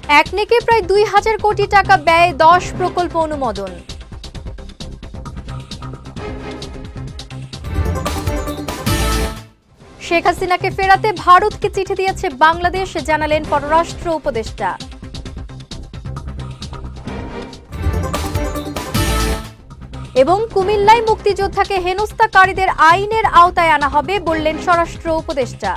একনেকে প্রায় ২,০০০ কোটি টাকা ব্যয়ে ১০ প্রকল্প অনুমোদন। শেখ হাসিনাকে ফেরাতে ভারতকে চিঠি দিয়েছে বাংলাদেশ, জানালেন পররাষ্ট্র উপদেষ্টা। এবং কুমিল্লায় মুক্তিযোদ্ধাকে হেনস্থাকারীদের আইনের আওতায় আনা হবে বললেন স্বরাষ্ট্র উপদেষ্টা।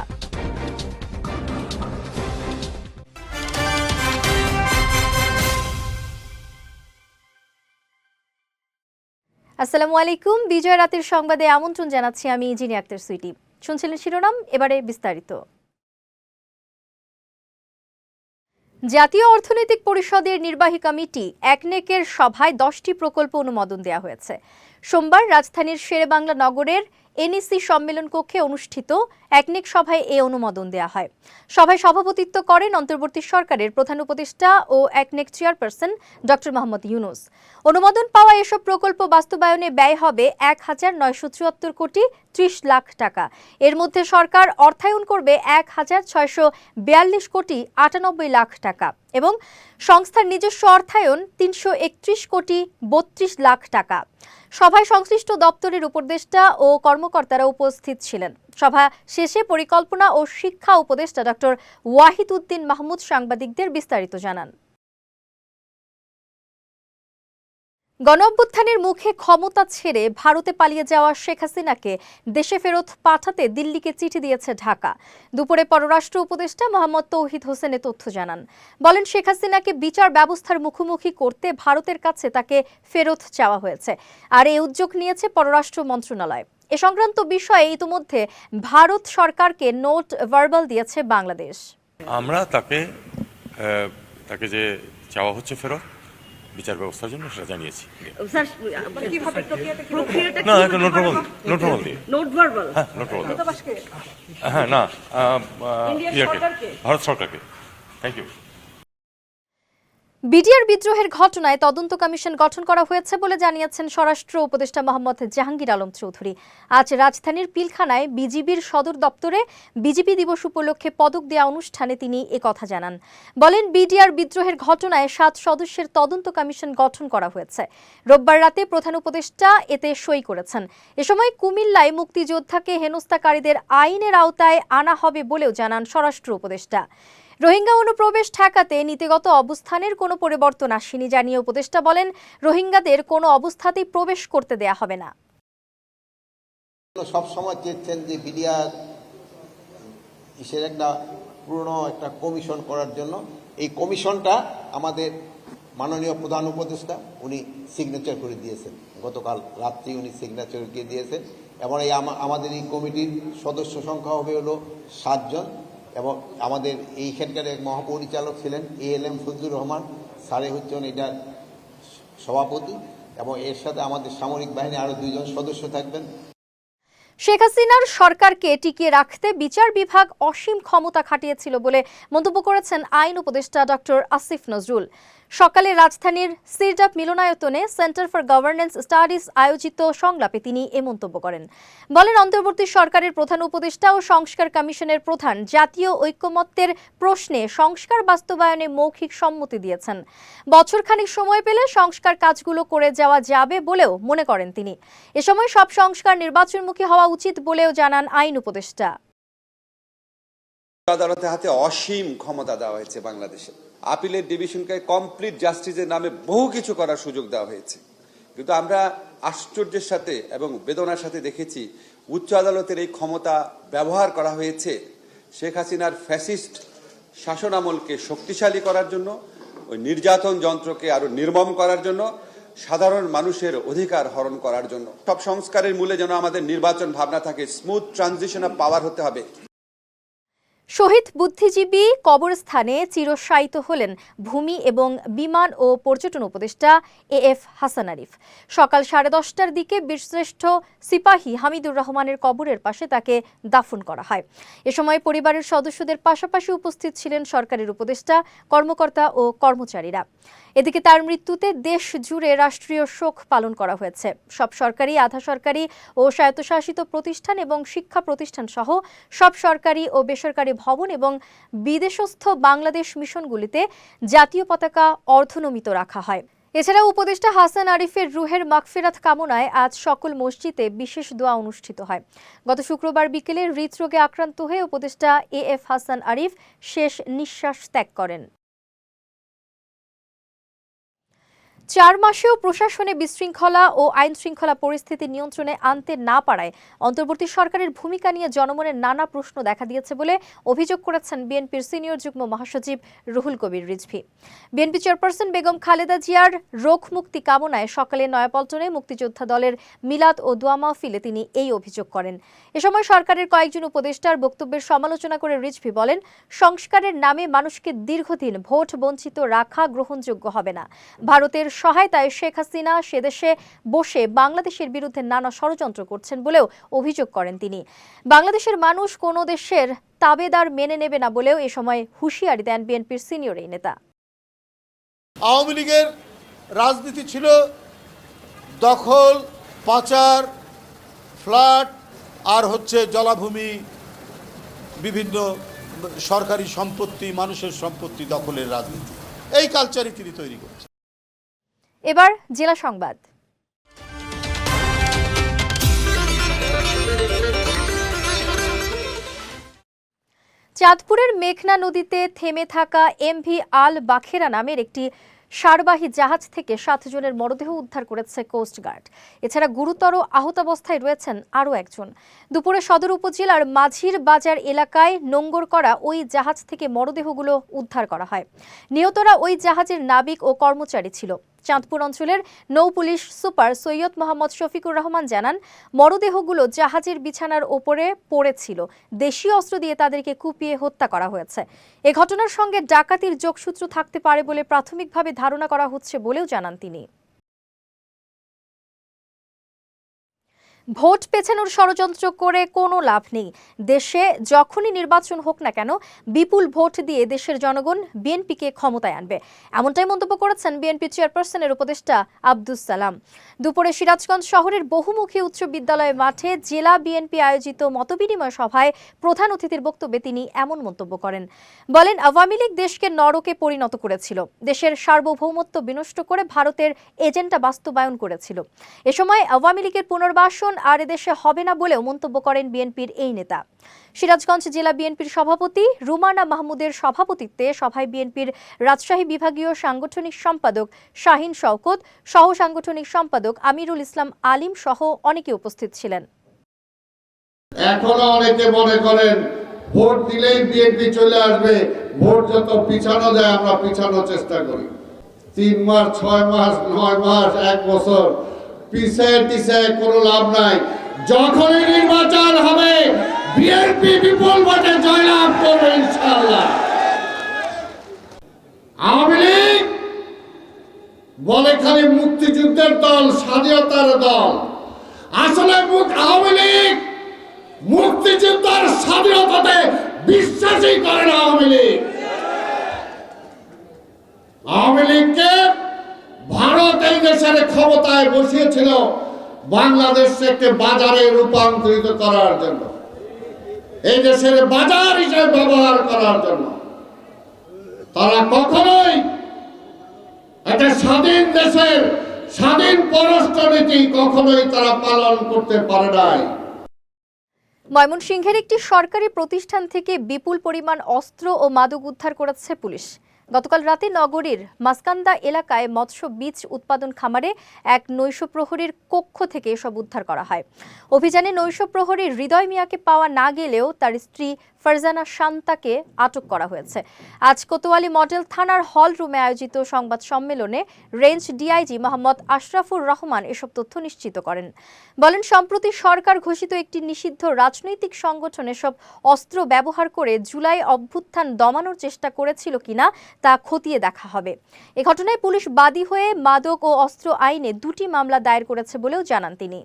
আসসালামু আলাইকুম, বিজয় রাতের সংবাদে আমন্ত্রণ জানাচ্ছি আমি জিনি আক্তার সুইটি। শুনছিলেন শিরোনাম, এবারে বিস্তারিত। জাতীয় অর্থনৈতিক পরিষদের নির্বাহী কমিটি একনেকের সভায় 10টি প্রকল্প অনুমোদন দেওয়া হয়েছে। সোমবার রাজধানীর শেরেবাংলা নগরের এনইসি সম্মেলন কক্ষে অনুষ্ঠিত একনেক সভায় এ অনুমোদন দেওয়া হয়। সভায় সভাপতিত্ব করেন অন্তর্বর্তী সরকারের প্রধান উপদেষ্টা ও একনেক চেয়ারপারসন ডক্টর মোহাম্মদ ইউনূস। অনুমোদন পাওয়া এসব প্রকল্প বাস্তবায়নে ব্যয় হবে ১,৯৭৪ কোটি ৩০ লাখ টাকা। এর মধ্যে সরকার অর্থায়ন করবে ১,৬৪২ কোটি ৯৮ লাখ টাকা এবং সংস্থার নিজস্ব অর্থায়ন ৩৩১ কোটি ৩২ লাখ টাকা। সভায় সংশ্লিষ্ট দপ্তরের উপদেষ্টা ও কর্মকর্তারা উপস্থিত ছিলেন। সভা শেষে পরিকল্পনা ও শিক্ষা উপদেষ্টা ডক্টর ওয়াহিদ উদ্দিন মাহমুদ সাংবাদিকদের বিস্তারিত জানান। গণঅভ্যুত্থানের মুখে ক্ষমতা ছেড়ে ভারতে পালিয়ে যাওয়া শেখ হাসিনাকে দেশে ফেরত পাঠাতে দিল্লিকে চিঠি দিয়েছে ঢাকা। দুপুরে পররাষ্ট্র উপদেষ্টা মোহাম্মদ তৌহিদ হোসেন এ তথ্য জানান। বলেন, শেখ হাসিনাকে বিচার ব্যবস্থার মুখোমুখি করতে ভারতের কাছে তাকে ফেরত চাওয়া হয়েছে, আর এই উদ্যোগ নিয়েছে পররাষ্ট্র মন্ত্রণালয়। এ সংক্রান্ত বিষয়ে ইতিমধ্যে ভারত সরকারকে নোট ভার্বাল দিয়েছে বাংলাদেশ। আমরা তাকে যে চাওয়া হচ্ছে ফেরত বিচার ব্যবস্থার জন্য সেটা জানিয়েছি। না, একটা নোট ভার্বাল দিয়ে। হ্যাঁ, না, ভারত সরকারকে। Thank you. বিডিআর বিদ্রোহের ঘটনায় তদন্ত কমিশন গঠন করা হয়েছে বলে জানিয়েছেন স্বরাষ্ট্র উপদেষ্টা মোহাম্মদ জাহাঙ্গীর আলম চৌধুরী। আজ রাজধানীর পিলখানায় বিজিবির সদর দপ্তরে বিজিবি দিবস উপলক্ষে পদক দেওয়া অনুষ্ঠানে তিনি একথা জানান। বলেন, বিডিআর বিদ্রোহের ঘটনায় 7 সদস্যের তদন্ত কমিশন গঠন করা হয়েছে। রোববার রাতে প্রধান উপদেষ্টা এতে সই করেছেন। এ সময় কুমিল্লায় মুক্তিযোদ্ধাকে হেনস্থাকারীদের আইনের আওতায় আনা হবে বলেও জানান স্বরাষ্ট্র উপদেষ্টা। রোহিঙ্গা অনুপ্রবেশ ঠেকাতে নীতিগত অবস্থানের কোনো পরিবর্তন আসেনি জানিয়ে উপদেষ্টা বলেন, রোহিঙ্গাদের কোনো অবস্থাতেই প্রবেশ করতে দেয়া হবে না। সব সময় চেয়েছেন যে বিডিআর একটা পুরনো একটা কমিশন করার জন্য। এই কমিশনটা আমাদের মাননীয় প্রধান উপদেষ্টা উনি সিগনেচার করে দিয়েছেন, গতকাল রাত্রি উনি সিগনেচার দিয়ে দিয়েছেন। এবং আমাদের এই কমিটির সদস্য সংখ্যা হবে হলো 7 জন এবং আমাদের এইখানকার এক মহাপরিচালক ছিলেন ALM ফজলুর রহমান স্যারে হচ্ছেন এটার সভাপতি এবং এর সাথে আমাদের সামরিক বাহিনী আরো 2 জন সদস্য থাকবেন। শেখ হাসিনার সরকারকে টিকিয়ে রাখতে বিচার বিভাগ অসীম ক্ষমতা খাটিয়েছিল বলে মন্তব্য করেছেন আইন উপদেষ্টা ডক্টর আসিফ নজরুল। সকালে রাজধানীর সিরডাপ মিলনায়তনে সেন্টার ফর গভর্নেন্স স্টাডিজ আয়োজিত সংলাপে তিনি এ মন্তব্য করেন। বলেন, অন্তর্বর্তী সরকারের প্রধান উপদেষ্টা ও সংস্কার কমিশনের প্রধান জাতীয় ঐকমত্যের প্রশ্নে সংস্কার বাস্তবায়নে মৌখিক সম্মতি দিয়েছেন। বছরখানেক সময় পেলে সংস্কার কাজগুলো করে যাওয়া যাবে বলেও মনে করেন তিনি। এ সময় সব সংস্কার নির্বাচনমুখী হওয়া উচিত বলেও জানান আইন উপদেষ্টা। আদালতের হাতে অসীম ক্ষমতা দেওয়া হয়েছে বাংলাদেশে। আপিলের ডিভিশনকে কমপ্লিট জাস্টিসের নামে বহু কিছু করার সুযোগ দেওয়া হয়েছে, কিন্তু আমরা আশ্চর্যের সাথে এবং বেদনার সাথে দেখেছি উচ্চ আদালতের এই ক্ষমতা ব্যবহার করা হয়েছে শেখ হাসিনার ফ্যাসিস্ট শাসনামলকে শক্তিশালী করার জন্য, ওই নির্যাতন যন্ত্রকে আরো নির্মম করার জন্য, সাধারণ মানুষের অধিকার হরণ করার জন্য। সব সংস্কারের মূলে যেন আমাদের নির্বাচন ভাবনা থাকে, স্মুথ ট্রানজিশন অফ পাওয়ার হতে হবে। শহীদ বুদ্ধিজীবী কবরস্থানে চিরশায়িত হলেন ভূমি এবং বিমান ও পর্যটন উপদেষ্টা AF হাসান আরিফ। সকাল 10:30টার দিকে বীরশ্রেষ্ঠ সিপাহী হামিদুর রহমানের কবরের পাশে তাকে দাফন করা হয়। এ সময় পরিবারের সদস্যদের পাশাপাশি উপস্থিত ছিলেন সরকারের উপদেষ্টা, কর্মকর্তা ও কর্মচারীরা। এদিকে তার মৃত্যুতে দেশ জুড়ে রাষ্ট্রীয় শোক পালন করা হয়েছে। সব সরকারি, আধা সরকারি ও স্বায়ত্তশাসিত প্রতিষ্ঠান এবং শিক্ষা প্রতিষ্ঠান সহ সব সরকারি ও বেসরকারি ভবন এবং বিদেশস্থ বাংলাদেশ মিশনগুলিতে জাতীয় পতাকা অর্ধনমিত রাখা হয়। এছাড়া উপদেষ্টা হাসান আরিফের রুহের মাগফিরাত কামনায় আজ সকল মসজিদে বিশেষ দোয়া অনুষ্ঠিত হয়। গত শুক্রবার বিকেলে হৃদরোগে আক্রান্ত হয়ে উপদেষ্টা এএফ হাসান আরিফ শেষ নিঃশ্বাস ত্যাগ করেন। 4 মাসেও প্রশাসনে বিশৃঙ্খলা ও আইন শৃঙ্খলা পরিস্থিতি নিয়ন্ত্রণে আনতে না পারায় অন্তর্বর্তী সরকারের ভূমিকা নিয়ে জনমনে নানা প্রশ্ন দেখা দিয়েছে বলে অভিযোগ করেছেন বিএনপির সিনিয়র যুগ্ম মহাসচিব রুহুল কবির রিজভী। বিএনপি চেয়ারপারসন বেগম খালেদা জিয়ার রোগ মুক্তি কামনায় সকালে নয়াপল্টনে মুক্তিযোদ্ধা দলের মিলাদ ও দোয়া মাহফিলে তিনি এই অভিযোগ করেন। এ সময় সরকারের কয়েকজন উপদেষ্টার বক্তব্যের সমালোচনা করে রিজভী বলেন, সংস্কারের নামে মানুষকে দীর্ঘদিন ভোট বঞ্চিত রাখা গ্রহণযোগ্য হবে না। ভারতের সহায়তায় শেখ হাসিনা সেদেশে বসে বাংলাদেশের বিরুদ্ধে নানা ষড়যন্ত্র করছেন বলেও অভিযোগ করেন তিনি। বাংলাদেশের মানুষ কোনো দেশের তাবেদার মেনে নেবে না বলেও এ সময় হুঁশিয়ারি দেন বিএনপির সিনিয়র এই নেতা। আওয়ামী লীগের রাজনীতি ছিল দখল, পাচার, ফ্ল্যাট আর জলাভূমি, বিভিন্ন সরকারি সম্পত্তি, মানুষের সম্পত্তি দখলের রাজনীতি। এই কালচারই তিনি তৈরি করছেন। এবার জেলা সংবাদ। চাঁদপুরের মেঘনা নদীতে থেমে থাকা এমভি আল বাখেরা নামের একটি সারবাহী জাহাজ থেকে 7 জনের মরদেহ উদ্ধার করেছে কোস্টগার্ড। এছাড়া গুরুতর আহত অবস্থায় রয়েছেন আরও একজন। দুপুরে সদর উপজেলার মাঝির বাজার এলাকায় নোঙ্গর করা ওই জাহাজ থেকে মরদেহগুলো উদ্ধার করা হয়। নিহতরা ওই জাহাজের নাবিক ও কর্মচারী ছিল। চাঁদপুর অঞ্চলের নৌ পুলিশ সুপার সৈয়দ মোহাম্মদ শফিকুর রহমান জানান, মরদেহগুলো জাহাজের বিছানার ওপরে পড়েছিল। দেশীয় অস্ত্র দিয়ে তাদেরকে কুপিয়ে হত্যা করা হয়েছে। এ ঘটনার সঙ্গে ডাকাতির যোগসূত্র থাকতে পারে বলে প্রাথমিকভাবে ধারণা করা হচ্ছে বলেও জানান তিনি। ভোট পেছানোর ষড়যন্ত্র করে কোনো লাভ নেই। দেশে যখনই নির্বাচন হোক না কেন বিপুল ভোট দিয়ে দেশের জনগণ বিএনপিকে ক্ষমতায় আনবে, এমনটাই মন্তব্য করেছেন বিএনপি চেয়ারপারসনের উপদেষ্টা আব্দুস সালাম। দুপুরে সিরাজগঞ্জ শহরের বহুমুখী উচ্চ বিদ্যালয় মাঠে জেলা বিএনপি আয়োজিত মতবিনিময় সভায় প্রধান অতিথির বক্তব্যে তিনি এমন মন্তব্য করেন। বলেন, আওয়ামী লীগ দেশকে নরকে পরিণত করেছিল, দেশের সার্বভৌমত্ব বিনষ্ট করে ভারতের এজেন্ডা বাস্তবায়ন করেছিল। এ সময় আওয়ামী লীগের পুনর্বাসন আর এদেশে হবে না বলেও মন্তব্য করেন বিএনপির এই নেতা। সিরাজগঞ্জ জেলা বিএনপির সভাপতি রুমানা মাহমুদের সভাপতিত্বে সভায় বিএনপির রাজশাহী বিভাগীয় সাংগঠনিক সম্পাদক শাহিন শওকত, সহ সাংগঠনিক সম্পাদক আমিরুল ইসলাম আলিম সহ অনেকে উপস্থিত ছিলেন। এখনো অনেকে মনে করেন ভোট দিলেই বিএনপি চলে আসবে, ভোট যত পিছানো যায় আমরা পিছানোর চেষ্টা করি। 3 মাস, 6 মাস, 9 মাস, 1 বছর পিছায় কোনো লাভ নাই। যখনই নির্বাচন হবে বিএনপি বিপুল ভোটে জয়লাভ করবে ইনশাআল্লাহ। আওয়ামী লীগ বলে খালি মুক্তিযুদ্ধের দল, স্বাধীনতার দল। আসলে আওয়ামী লীগ মুক্তিযুদ্ধের স্বাধীনতাতে বিশ্বাসই করে না। আওয়ামী লীগকে ভারত এই দেশের ক্ষমতায় বসিয়েছিল বাংলাদেশকে বাজারে রূপান্তরিত করার জন্য, এই দেশের বাজার হিসেবে ব্যবহার করার জন্য। তারা কখনোই একটা স্বাধীন দেশের স্বাধীন পররাষ্ট্রনীতি কখনোই তারা পালন করতে পারে নাই। ময়মনসিংহের একটি সরকারি প্রতিষ্ঠান থেকে বিপুল পরিমাণ অস্ত্র ও মাদক উদ্ধার করেছে পুলিশ। গতকাল রাতে নগরীর মাসকান্দা এলাকায় মৎস্য বীজ উৎপাদন খামারে এক নৈশ প্রহরীর কক্ষ থেকে এসব উদ্ধার করা হয়। অভিযানে নৈশ প্রহরী হৃদয় মিয়াকে পাওয়া না গেলেও তার স্ত্রী ফারজানা শান্তাকে আটক করা হয়েছে। আজ কোতোয়ালি মডেল থানার হল রুমে আয়োজিত সংবাদ সম্মেলনে রেঞ্জ ডিআইজি মোহাম্মদ আশরাফুর রহমান এসব তথ্য নিশ্চিত করেন। বলেন, সম্প্রতি সরকার ঘোষিত একটি নিষিদ্ধ রাজনৈতিক সংগঠন এসব অস্ত্র ব্যবহার করে জুলাই অভ্যুত্থান দমানোর চেষ্টা করেছিল কিনা তা খতিয়ে দেখা হবে। এ ঘটনায় পুলিশ বাদী হয়ে মাদক ও অস্ত্র আইনে 2টি মামলা দায়ের করেছে বলেও জানান তিনি।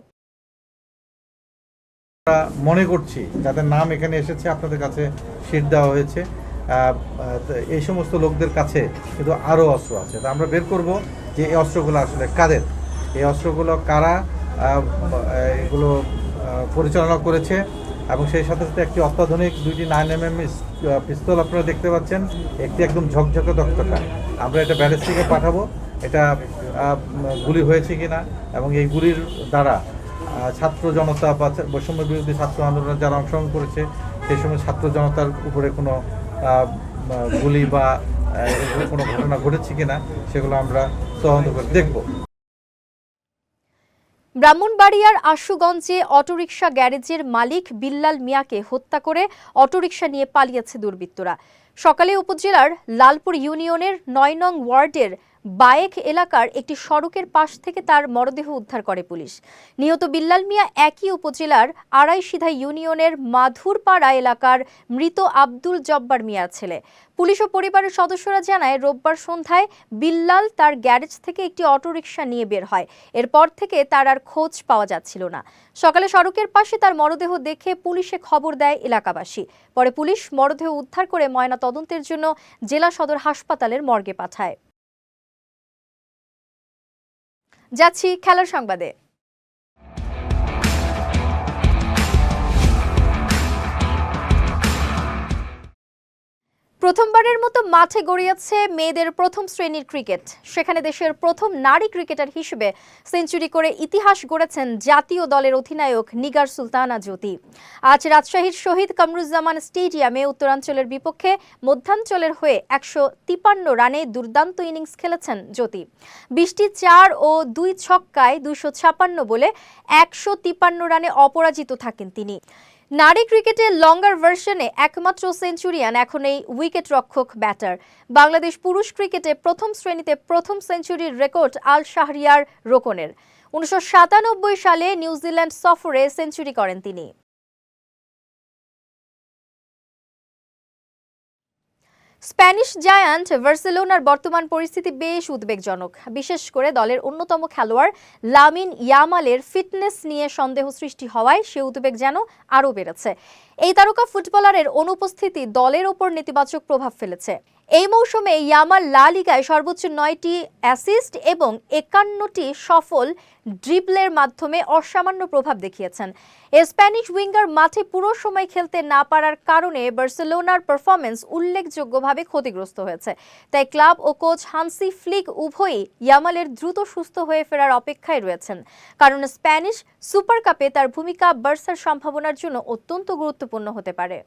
মনে করছি যাদের নাম এখানে এসেছে আপনাদের কাছে শিট দেওয়া হয়েছে, এই সমস্ত লোকদের কাছে কিন্তু আরও অস্ত্র আছে। তা আমরা বের করব যে এই অস্ত্রগুলো আসলে কাদের, এই অস্ত্রগুলো কারা এগুলো পরিচালনা করেছে এবং সেই সাথে সাথে একটি অত্যাধুনিক 2টি 9mm পিস্তল আপনারা দেখতে পাচ্ছেন, একটি একদম ঝকঝকে তকতকা। আমরা এটা ব্যালিস্টিকে পাঠাবো, এটা গুলি হয়েছে কিনা এবং এই গুলির দ্বারা ছাত্র জনতা বা বৈষম্য বিরোধী ছাত্র আন্দোলনে যারা অংশগ্রহণ করেছে সেই সময় ছাত্র জনতার উপরে কোনো গুলি বা কোনো ঘটনা ঘটেছে কিনা সেগুলো আমরা তদন্ত করে দেখব। ব্রাহ্মণবাড়িয়ার আশুগঞ্জে অটোরিকশা গ্যারেজের মালিক বিল্লাল মিয়াকে হত্যা করে অটোরিকশা নিয়ে পালিয়েছে দুর্বৃত্তরা। সকালে উপজেলার লালপুর ইউনিয়নের ৯ নং ওয়ার্ডের বায়েক এলাকার একটি সড়কের পাশ থেকে তার মরদেহ উদ্ধার করে পুলিশ। নিহত বিল্লাল মিয়া একই উপজেলার আড়াইসিধা ইউনিয়নের মাধুরপাড়া এলাকার মৃত আব্দুল জব্বার মিয়ার ছেলে। পুলিশ ও পরিবারের সদস্যরা জানায়, রোববার সন্ধ্যায় বিল্লাল তার গ্যারেজ থেকে একটি অটোরিকশা নিয়ে বের হয়। এরপর থেকে তার আর খোঁজ পাওয়া যাচ্ছিল না। সকালে সড়কের পাশে তার মরদেহ দেখে পুলিশে খবর দেয় এলাকাবাসী। পরে পুলিশ মরদেহ উদ্ধার করে ময়না তদন্তের জন্য জেলা সদর হাসপাতালের মর্গে পাঠায়। যাচ্ছি খেলার সংবাদে। প্রথমবারের মতো মাঠে গড়িয়েছে মেয়েদের প্রথম শ্রেণীর ক্রিকেট। সেখানে দেশের প্রথম নারী ক্রিকেটার হিসেবে সেঞ্চুরি করে ইতিহাস গড়েছেন জাতীয় দলের অধিনায়ক নিগার সুলতানা জ্যোতি। আজ রাজশাহীর শহীদ কামরুজ্জামান স্টেডিয়ামে উত্তরাঞ্চলের বিপক্ষে মধ্যাঞ্চলের হয়ে ১৫৩ রানে দুর্দান্ত ইনিংস খেলেছেন জ্যোতি। ২০টি ৪ ও ২ ছক্কায় ২৫৬ বলে ১৫৩ রানে অপরাজিত থাকেন তিনি। নারী ক্রিকেটের লঙ্গার ভার্সনে একমাত্র সেঞ্চুরিয়ান এখন এই উইকেট রক্ষক ব্যাটার। বাংলাদেশ পুরুষ ক্রিকেটে প্রথম শ্রেণীতে প্রথম সেঞ্চুরির রেকর্ড আল শাহরিয়ার রোকনের। ১৯৯৭ সালে নিউজিল্যান্ড সফরে সেঞ্চুরি করেন তিনি। স্প্যানিশ জায়ান্ট বার্সেলোনার বর্তমান পরিস্থিতি বেশ উদ্বেগজনক। বিশেষ করে দলের অন্যতম খেলোয়াড় লামিন ইয়ামালের ফিটনেস নিয়ে সন্দেহ সৃষ্টি হওয়ায় সে উদ্বেগ যেন আরও বেড়েছে। এই তারকা ফুটবলারের অনুপস্থিতি দলের ওপর নেতিবাচক প্রভাব ফেলেছে। এই মৌসুমে ইয়ামাল লা লিগায় সর্বোচ্চ ৯টি অ্যাসিস্ট এবং ৫১টি সফল ড্রিবলের মাধ্যমে অসামান্য প্রভাব দেখিয়েছেন। স্প্যানিশ উইঙ্গার মাঠে পুরো সময় খেলতে না পারার কারণে বার্সেলোনার পারফরম্যান্স উল্লেখযোগ্যভাবে ক্ষতিগ্রস্ত হয়েছে। তাই ক্লাব ও কোচ হান্সি ফ্লিক উভয়ই ইয়ামালের দ্রুত সুস্থ হয়ে ফেরার অপেক্ষায় রয়েছেন, কারণ স্প্যানিশ সুপার কাপে তার ভূমিকা বার্সার সম্ভাবনার জন্য অত্যন্ত গুরুত্বপূর্ণ হতে পারে।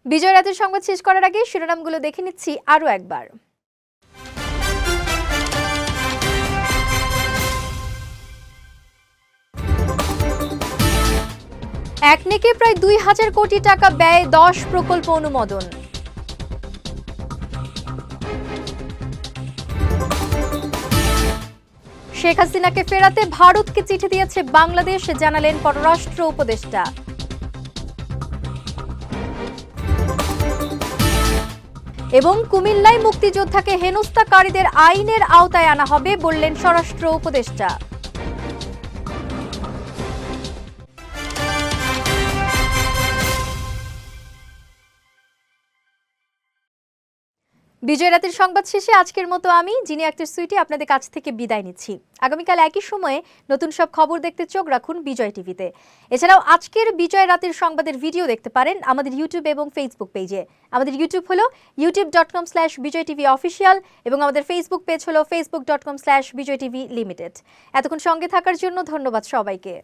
বিজয় রাতের সংবাদ শেষ করার আগে শিরোনামগুলো দেখে নিচ্ছি আরও একবার। একনেকে প্রায় ২,০০০ কোটি টাকা ব্যয়ে ১০ প্রকল্প অনুমোদন। শেখ হাসিনাকে ফেরাতে ভারতকে চিঠি দিয়েছে বাংলাদেশ, জানালেন পররাষ্ট্র উপদেষ্টা। এবং কুমিল্লায় মুক্তিযোদ্ধাকে হেনস্থাকারীদের আইনের আওতায় আনা হবে বললেন স্বরাষ্ট্র উপদেষ্টা। বিজয় রাতের সংবাদ শেষে আজকের মতো আমি জিনি আক্তার সুইটি আপনাদের কাছ থেকে বিদায় নিচ্ছি। আগামীকাল একই সময়ে নতুন সব খবর দেখতে চোখ রাখুন বিজয় টিভিতে। এছাড়াও আজকের বিজয় রাতের সংবাদের ভিডিও দেখতে পারেন আমাদের ইউটিউব এবং ফেসবুক পেজে। আমাদের ইউটিউব হলো youtube.com/bijaytvofficial এবং আমাদের ফেসবুক পেজ হলো facebook.com/bijaytvlimited। এতক্ষণ সঙ্গে থাকার জন্য ধন্যবাদ সবাইকে।